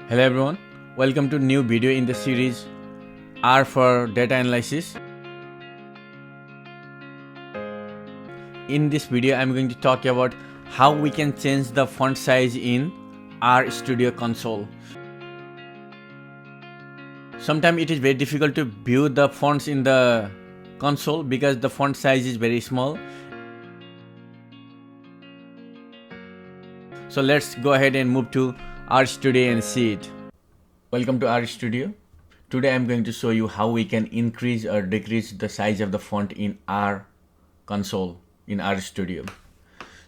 Hello everyone, welcome to new video in the series R for data analysis. In this video I'm going to talk about how we can change the font size in R Studio console. Sometimes it is very difficult to view the fonts in the console because the font size is very small. So let's go ahead and move to R Studio and see it. Welcome to R Studio. Today I'm going to show you how we can increase or decrease the size of the font in R console in R Studio.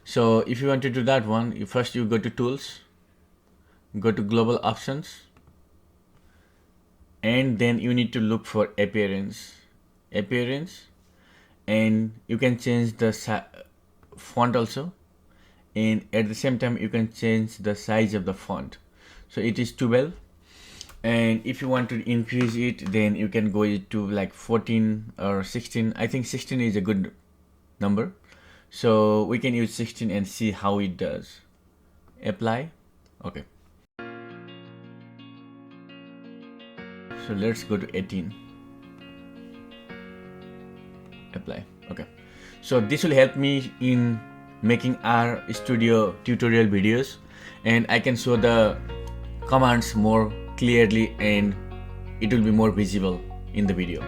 So if you want to do that one, first you go to Tools, go to Global Options, and then you need to look for Appearance, and you can change the font also, and at the same time you can change the size of the font. So it is 12, and if you want to increase it, then you can go to like 14 or 16. I think 16 is a good number, so we can use 16 and see how it does. Apply. Okay, so let's go to 18. Apply. Okay, so this will help me in making R Studio tutorial videos, and I can show the commands more clearly and it will be more visible in the video.